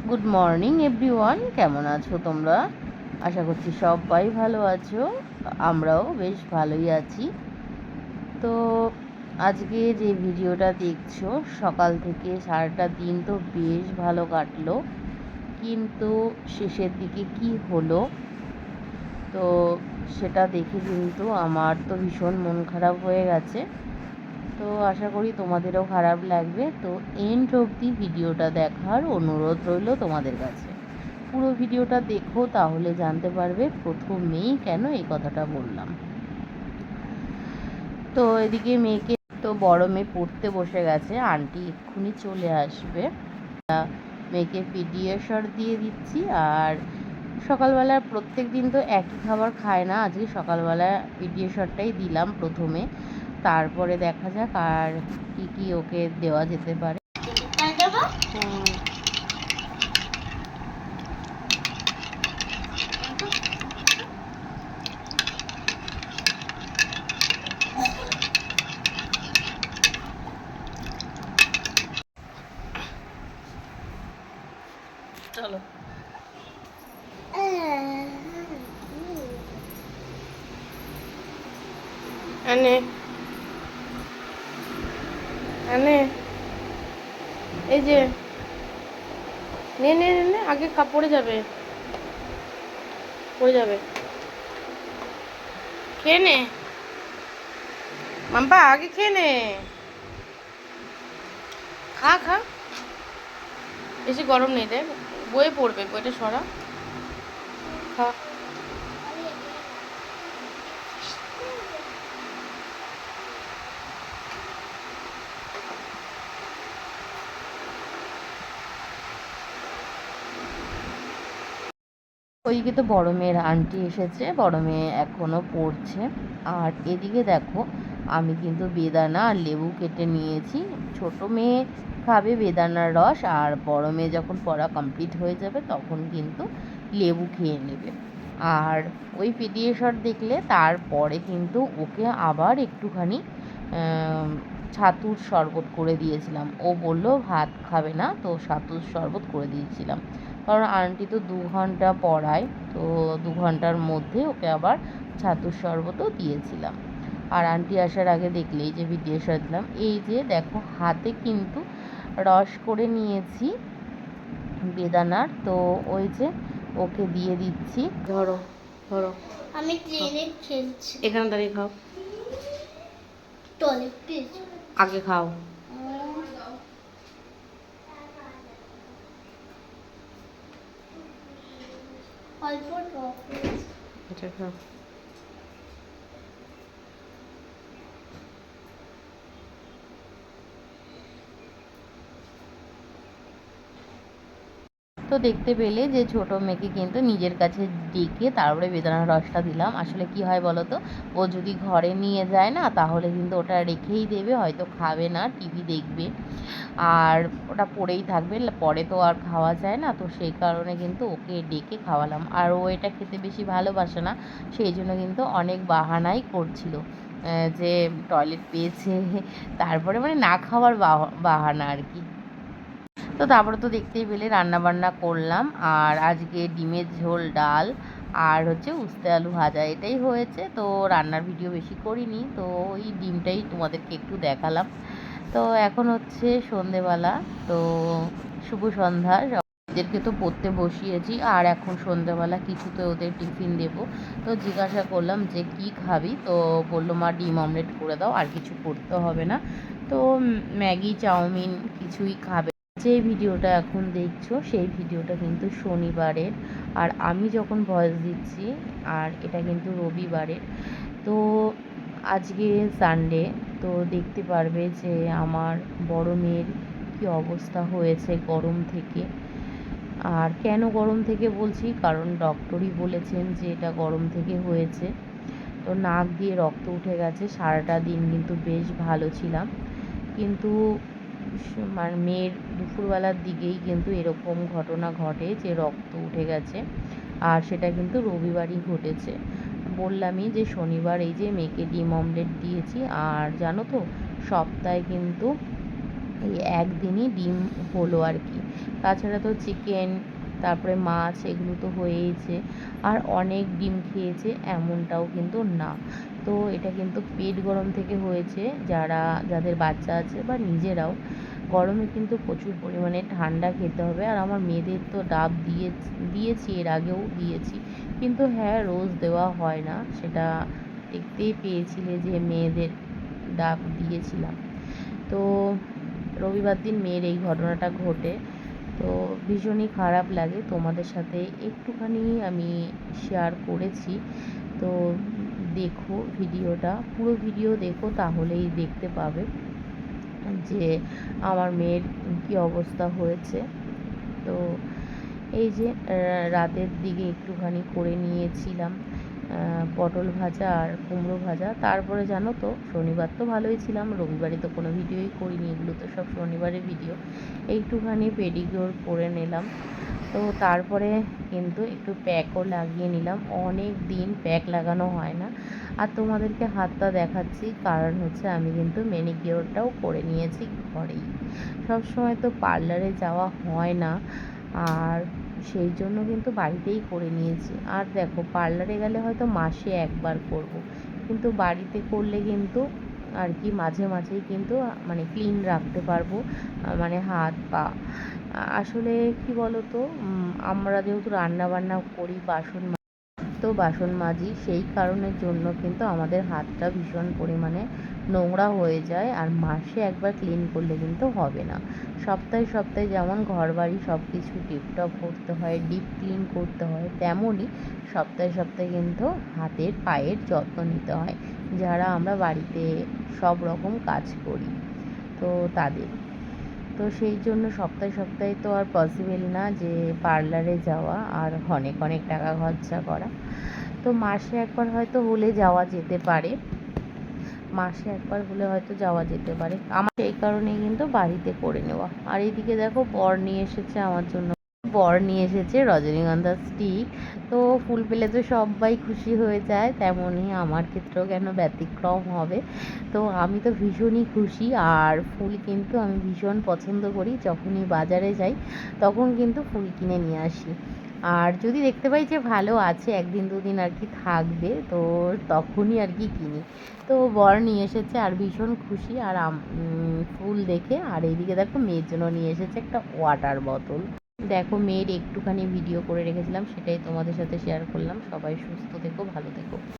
Good morning everyone, কেমন আছো তোমরা? আশা করছি সবাই ভালো আছো। আমরাও বেশ ভালোই আছি। তো আজকে যে ভিডিওটা দেখছো, সকাল থেকে সারাটা দিন তো বেশ ভালো কাটলো, কিন্তু শেষের দিকে কি হলো তো সেটা দেখে কিন্তু আমার তো ভীষণ মন খারাপ হয়ে গেছে। তো আশা করি তোমাদেরও খারাপ লাগবে। তো এন্ড অবধি ভিডিওটা দেখার অনুরোধ রইল তোমাদের কাছে। পুরো ভিডিওটা দেখো, তাহলে জানতে পারবে প্রথমেই কেন এই কথাটা বললাম। তো এদিকে মেয়েকে, তো বড় মেয়ে পড়তে বসে গেছে, আন্টি এক্ষুনি চলে আসবে। মেয়েকে পিডিয়াশর দিয়ে দিচ্ছি। আর সকালবেলা প্রত্যেক দিন তো একই খাবার খায় না, আজকে সকালবেলা পিডিয়াশরটাই দিলাম প্রথমে, তারপরে দেখা যাক আর কি কি ওকে দেওয়া যেতে পারে। চলো আনে আনে, এই যে নে নে নে নে, আগে পড়ে যাবে, পড়ে যাবে, খেয়ে নে মাম্পা, আগে খেয়ে নে, খা খা, বেশি গরম নেই, দেখ বয়ে পড়বে, বইটা সরা, খা। ওইদিকে তো বড় মেয়ের আন্টি এসেছে, বড় মেয়ে এখনও পড়ছে। আর এদিকে দেখো, আমি কিন্তু বেদানা আর লেবু কেটে নিয়েছি। ছোট মেয়ে খাবে বেদানার রস, আর বড় মেয়ে যখন পড়া কমপ্লিট হয়ে যাবে তখন কিন্তু লেবু খেয়ে নেবে। আর ওই পিডিয়াশর দেখলে তারপরে কিন্তু ওকে আবার একটুখানি ছাতুর শরবত করে দিয়েছিলাম। ও বলল ভাত খাবে না, তো ছাতুর শরবত করে দিয়েছিলাম। কারণ আন্টি তো 2 ঘন্টা পড়ায়, তো 2 ঘন্টার মধ্যে ওকে আবার ছাতুর শরবতও দিয়েছিলাম। আর আন্টি আসার আগে দেখলেই যে পিডিয়াশর দিলাম। এই যে দেখো, হাতে কিন্তু রস করে নিয়েছি বেদানার, তো ওই যে ওকে দিয়ে দিচ্ছি। ধরো ধরো, আমি ট্রেনে খেলছি, এখানে দাঁড়িয়ে খাও, আগে খাও। অল্প টক এটা খাও। তো দেখতে পেলে যে ছোট মেয়েকে কিন্তু নিজের কাছে ডেকে তারপরে বেদানার রসটা দিলাম। আসলে কি হয় বলো তো, ও যদি ঘরে নিয়ে যায় না, তাহলে কিন্তু ওটা রেখেই দেবে, হয়তো খাবে না, টিভি দেখবে, আর ওটা পড়েই থাকবে, পরে তো আর খাওয়া যায় না। তো সেই কারণে কিন্তু ওকে ডেকে খাওয়ালাম। আর ও এটা খেতে বেশি ভালোবাসে না, সেই জন্য কিন্তু অনেক বাহানাই করছিল যে টয়লেট পেয়েছে, তারপরে মানে না খাওয়ার বাহানা আর কি। তো তারপরে তো দেখতেই পেলে রান্নাবান্না করলাম। আর আজকে ডিমের ঝোল, ডাল আর হচ্ছে উস্তে আলু ভাজা, এটাই হয়েছে। তো রান্নার ভিডিও বেশি করিনি, তো ওই ডিমটাই তোমাদেরকে একটু দেখালাম। তো এখন হচ্ছে সন্ধেবেলা, তো শুভ সন্ধ্যা। এদেরকে তো পড়তে বসিয়েছি, আর এখন সন্ধেবেলা কিছু তো ওদের টিফিন দেবো। তো জিজ্ঞাসা করলাম যে কি খাবি, তো বললো মা ডিম অমলেট করে দাও, আর কিছু করতে হবে না। তো ম্যাগি চাউমিন কিছুই খাবে। যে ভিডিওটা এখন দেখছো সেই ভিডিওটা কিন্তু শনিবারের, আর আমি যখন ভয়েস দিচ্ছি, আর এটা কিন্তু রবিবারের। তো আজকে সানডে, তো দেখতে পারবে যে আমার বড় মেয়ের কী অবস্থা হয়েছে গরম থেকে। আর কেন গরম থেকে বলছি, কারণ ডক্টরই বলেছেন যে এটা গরম থেকে হয়েছে। তো নাক দিয়ে রক্ত উঠে গেছে। সারাটা দিন কিন্তু বেশ ভালো ছিলাম, কিন্তু মানে মেয়ের দুপুরবেলার দিকেই কিন্তু এরকম ঘটনা ঘটে যে রক্ত উঠে গেছে। আর সেটা কিন্তু রবিবারই ঘটেছে। বললামই যে শনিবার এই যে মেয়েকে ডিম অমলেট দিয়েছি। আর জানো তো, সপ্তাহে কিন্তু এই একদিনই ডিম হলো আর কি। তাছাড়া তো চিকেন, তারপরে মাছ এগুলো তো হয়েইছে। আর অনেক ডিম খেয়েছে এমনটাও কিন্তু না। তো এটা কিন্তু পেট গরম থেকে হয়েছে। যাদের বাচ্চা আছে বা নিজেরাও গরমে কিন্তু প্রচুর পরিমাণে ঠান্ডা খেতে হবে। আর আমার মেয়েদের তো ডাব দিয়েছি, এর আগেও দিয়েছি, কিন্তু হ্যাঁ, রোজ দেওয়া হয় না। সেটা দেখতেই পেয়েছিলে যে মেয়েদের ডাব দিয়েছিলাম। তো রবিবার দিন মেয়ের এই ঘটনাটা ঘটে, তো ভীষণই খারাপ লাগে। তোমাদের সাথে একটুখানি আমি শেয়ার করেছি। তো দেখো ভিডিওটা, পুরো ভিডিও দেখো, তাহলেই দেখতে পাবে যে আমার মেয়ের কী অবস্থা হয়েছে। তো এই যে রাতের দিকে একটুখানি করে নিয়েছিলাম পটল ভাজা আর কুমড়ো ভাজা। তারপরে জানো তো, শনিবার তো ভালোই ছিলাম, রবিবারে তো কোনো ভিডিওই করিনি, এগুলো তো সব শনিবারের ভিডিও। একটুখানি পেডিকিউর করে নিলাম। তো তারপরে কিন্তু একটু প্যাকও লাগিয়ে নিলাম, অনেক দিন প্যাক লাগানো হয় না। আর তোমাদেরকে হাতটা দেখাচ্ছি, কারণ হচ্ছে আমি কিন্তু ম্যানিকিওরটাও করে নিয়েছি ঘরেই। সব সময় তো পার্লারে যাওয়া হয় না, আর সেই জন্য কিন্তু বাড়িতেই করে নিয়েছি। আর দেখো, পার্লারে গেলে হয়তো মাসে একবার করব, কিন্তু বাড়িতে করলে কিন্তু আর কি মাঝে মাঝেই কিন্তু মানে ক্লিন রাখতে পারবো, মানে হাত পা। আসলে কি বলো তো, আমরা যেহেতু রান্না বান্না করি, বাসন মাজি, সেই কারণের জন্য কিন্তু আমাদের হাতটা ভীষণ পরিমাণে নোংরা হয়ে যায়। আর মাসে একবার ক্লিন করলে কিন্তু হবে না। সপ্তাহে সপ্তাহে যেমন ঘর বাড়ি সব কিছু টিপটপ করতে হয়, ডিপ ক্লিন করতে হয়, তেমনই সপ্তাহে সপ্তাহে কিন্তু হাতের পায়ের যত্ন নিতে হয়, যারা আমরা বাড়িতে সব রকম কাজ করি তো তাদের। তো সেই জন্য সপ্তাহে সপ্তাহে তো আর পসিবল না যে পার্লারে যাওয়া আর অনেক অনেক টাকা খরচা করা। তো মাসে একবার হয়তো হলে যাওয়া যেতে পারে, আমার সেই কারণেই কিন্তু বাড়িতে করে নেওয়া। আর এইদিকে দেখো, বর নিয়ে এসেছে রজনীগন্ধার স্টিক। তো ফুল পেলে তো সবাই খুশি হয়ে যায়, তেমনই আমার ক্ষেত্রেও কেন ব্যতিক্রম হবে। তো আমি তো ভীষণই খুশি। আর ফুল কিন্তু আমি ভীষণ পছন্দ করি, যখনই বাজারে যাই তখন কিন্তু ফুল কিনে নিয়ে আসি। আর যদি দেখতে পাই যে ভালো আছে, একদিন দুদিন আর কি থাকবে, তো তখনই আর কি কিনি। তো বর নিয়ে এসেছে আর ভীষণ খুশি আর ফুল দেখে। আর এইদিকে দেখো, মেয়ের জন্য নিয়ে এসেছে একটা ওয়াটার বোতল। দেখো, মেয়ের একটুখানি ভিডিও করে রেখেছিলাম, সেটাই তোমাদের সাথে শেয়ার করলাম। সবাই সুস্থ থেকো, ভালো থেকো।